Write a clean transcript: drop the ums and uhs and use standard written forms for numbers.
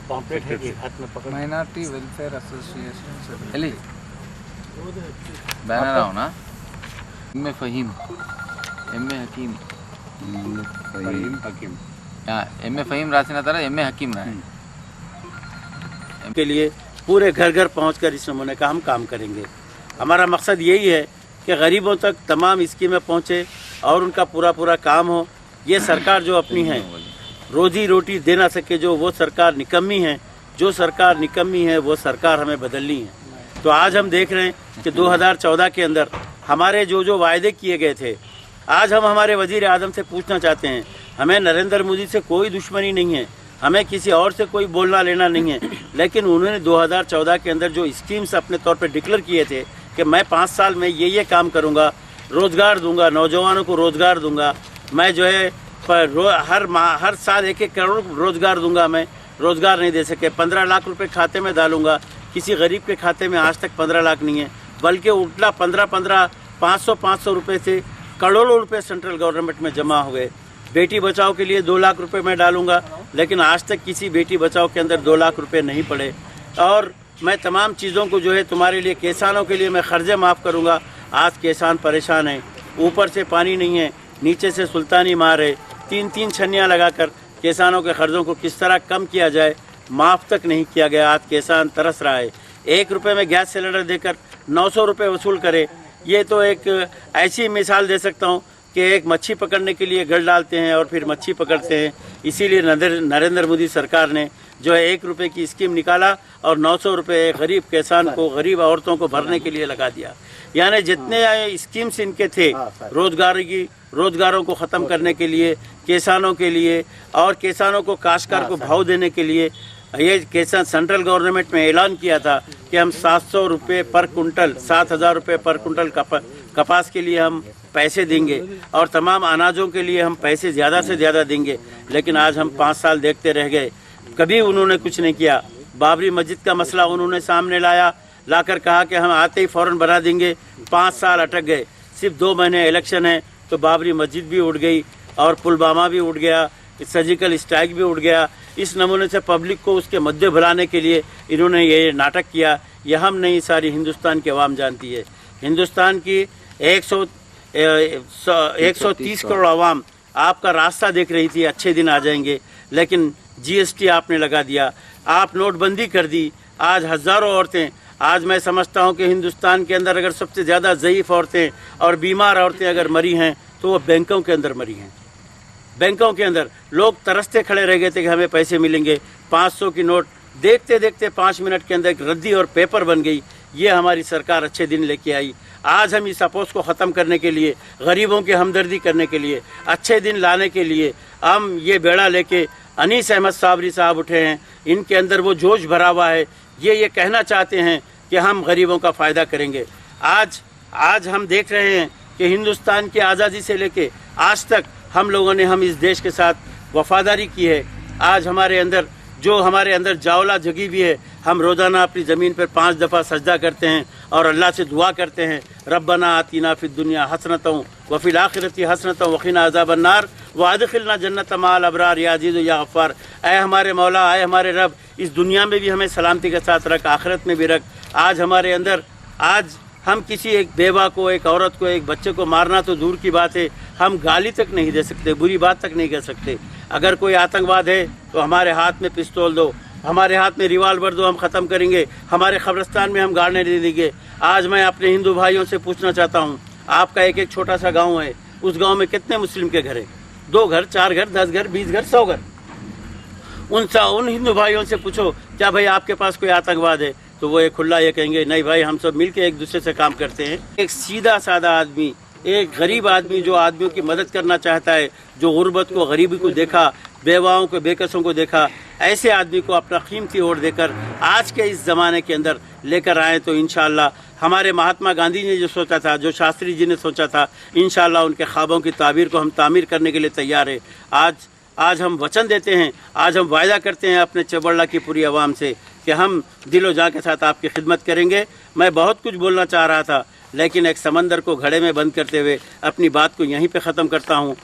Pamphlet है कि हाथ में पकड़ మైనార్టీ వెల్ఫేర్ అసోసియేషన్ ఎలి బ్యానర్ అవునా ఎంఏ ఫహీం ఎంఏ హకీం फहीम हकीम ఎంఏ ఫహీం రాసిన తర్వాత ఎంఏ హకీం రాయండి के लिए पूरे घर घर पहुंचकर इस नमूने का हम काम करेंगे। हमारा मकसद यही है कि गरीबों तक तमाम स्कीमें पहुंचे और उनका पूरा काम हो। ये सरकार जो अपनी है रोजी रोटी दे ना सके, जो वो सरकार निकम्मी है, जो सरकार निकम्मी है वो सरकार हमें बदलनी है। तो आज हम देख रहे हैं कि 2014 के अंदर हमारे जो वायदे किए गए थे, आज हम हमारे वजीर आज़म से पूछना चाहते हैं। हमें नरेंद्र मोदी से कोई दुश्मनी नहीं है, हमें किसी और से कोई बोलना लेना नहीं है, लेकिन उन्होंने 2014 के अंदर जो स्कीम्स अपने तौर पर डिक्लेयर किए थे कि मैं 5 साल में ये काम करूँगा, रोज़गार दूंगा, नौजवानों को रोज़गार दूंगा, मैं जो है हर साल 1-1 करोड़ रोज़गार दूंगा, मैं रोज़गार नहीं दे सके। 15 लाख रुपए खाते में डालूंगा, किसी गरीब के खाते में आज तक 15 लाख नहीं है, बल्कि उल्टा 500 रुपए से करोड़ों रुपए सेंट्रल गवर्नमेंट में जमा हो गए। बेटी बचाओ के लिए 2 लाख रुपए मैं डालूंगा, लेकिन आज तक किसी बेटी बचाओ के अंदर 2 लाख रुपए नहीं पड़े। और मैं तमाम चीज़ों को जो है तुम्हारे लिए, किसानों के लिए मैं खर्चे माफ़ करूंगा। आज किसान परेशान है, ऊपर से पानी नहीं है, नीचे से सुल्तानी मार है। 3-3 छन्नियाँ लगाकर किसानों के कर्जों को किस तरह कम किया जाए, माफ़ तक नहीं किया गया। आज किसान तरस रहा है। 1 रुपये में गैस सिलेंडर देकर 900 रुपये वसूल करे। ये तो एक ऐसी मिसाल दे सकता हूँ कि एक मच्छी पकड़ने के लिए गल डालते हैं और फिर मच्छी पकड़ते हैं। इसीलिए नरेंद्र मोदी सरकार ने जो है 1 रुपये की स्कीम निकाला और 900 रुपये गरीब किसान को, गरीब औरतों को भरने के लिए लगा दिया। यानी जितने स्कीम्स इनके थे रोजगारों को ख़त्म करने के लिए, किसानों के लिए, और किसानों को काश्तकार को भाव देने के लिए, ये किसान सेंट्रल गवर्नमेंट में ऐलान किया था कि हम 700 रुपये पर कुंटल, 7,000 रुपये पर कुंटल कपास के लिए हम पैसे देंगे और तमाम अनाजों के लिए हम पैसे ज़्यादा से ज़्यादा देंगे। लेकिन आज हम 5 साल देखते रह गए, कभी उन्होंने कुछ नहीं किया। बाबरी मस्जिद का मसला उन्होंने सामने लाकर कहा कि हम आते ही फ़ौरन बना देंगे। 5 साल अटक गए। सिर्फ 2 महीने इलेक्शन है तो बाबरी मस्जिद भी उठ गई और पुलवामा भी उठ गया, सर्जिकल स्ट्राइक भी उठ गया। इस नमूने से पब्लिक को उसके मद्दे भुलाने के लिए इन्होंने ये नाटक किया। यह हम नहीं, सारी हिंदुस्तान की आवाम जानती है। हिंदुस्तान की 130 करोड़ आवाम आपका रास्ता देख रही थी, अच्छे दिन आ जाएंगे, लेकिन GST आपने लगा दिया, आप नोटबंदी कर दी। आज हज़ारों औरतें, आज मैं समझता हूं कि हिंदुस्तान के अंदर अगर सबसे ज़्यादा ज़ईफ़ औरतें और बीमार औरतें अगर मरी हैं तो वो बैंकों के अंदर मरी हैं। बैंकों के अंदर लोग तरसते खड़े रह गए थे कि हमें पैसे मिलेंगे। 500 की नोट देखते देखते 5 मिनट के अंदर रद्दी और पेपर बन गई। ये हमारी सरकार अच्छे दिन लेके आई। आज हम इस अपोज को ख़त्म करने के लिए, गरीबों की हमदर्दी करने के लिए, अच्छे दिन लाने के लिए हम ये बेड़ा लेके अनीस अहमद साबरी साहब उठे हैं। इनके अंदर वो जोश भरा हुआ है, ये कहना चाहते हैं कि हम गरीबों का फ़ायदा करेंगे। आज हम देख रहे हैं कि हिंदुस्तान की आज़ादी से लेके आज तक हम लोगों ने इस देश के साथ वफादारी की है। आज हमारे अंदर जावला जगी भी है। हम रोज़ाना अपनी ज़मीन पर 5 दफ़ा सजदा करते हैं और अल्लाह से दुआ करते हैं, रब्बना आतीना फिद दुनिया हसनतों व फिल आखिरती हसनतों वक़िना अज़ाबन्नार व अदखिलना जन्नत माल अबरार या अज़ीज़ या गफ़्फ़ार। ऐ हमारे मौला, ऐ हमारे रब, इस दुनिया में भी हमें सलामती के साथ रख, आखिरत में भी रख। आज हमारे अंदर, आज हम किसी एक बेवा को, एक औरत को, एक बच्चे को मारना तो दूर की बात है, हम गाली तक नहीं दे सकते, बुरी बात तक नहीं कह सकते। अगर कोई आतंकवाद है तो हमारे हाथ में पिस्तौल दो, हमारे हाथ में रिवाल्वर दो, हम ख़त्म करेंगे। हमारे कब्रिस्तान में हम गाड़ने नहीं देंगे। आज मैं अपने हिंदू भाइयों से पूछना चाहता हूँ, आपका एक छोटा सा गाँव है, उस गाँव में कितने मुस्लिम के घर हैं? 2 घर, 4 घर, 10 घर, 20 घर, 100 घर। उन हिंदू भाइयों से पूछो, क्या भाई आपके पास कोई आतंकवाद है? तो वो खुला ये कहेंगे, नहीं भाई, हम सब मिलके एक दूसरे से काम करते हैं। एक सीधा साधा आदमी, एक गरीब आदमी जो आदमियों की मदद करना चाहता है, जो गुर्बत को, गरीबी को देखा, बेवाओं को, बेकसों को देखा, ऐसे आदमी को अपना कीमती वोट देकर आज के इस ज़माने के अंदर लेकर आए तो इंशाअल्लाह हमारे महात्मा गांधी ने जो सोचा था, जो शास्त्री जी ने सोचा था, इंशाअल्लाह उनके ख्वाबों की ताबीर को हम तामीर करने के लिए तैयार है। आज हम वचन देते हैं, आज हम वायदा करते हैं अपने चबल्ला की पूरी आवाम से कि हम दिलो जान के साथ आपकी खिदमत करेंगे। मैं बहुत कुछ बोलना चाह रहा था, लेकिन एक समंदर को घड़े में बंद करते हुए अपनी बात को यहीं पे ख़त्म करता हूँ।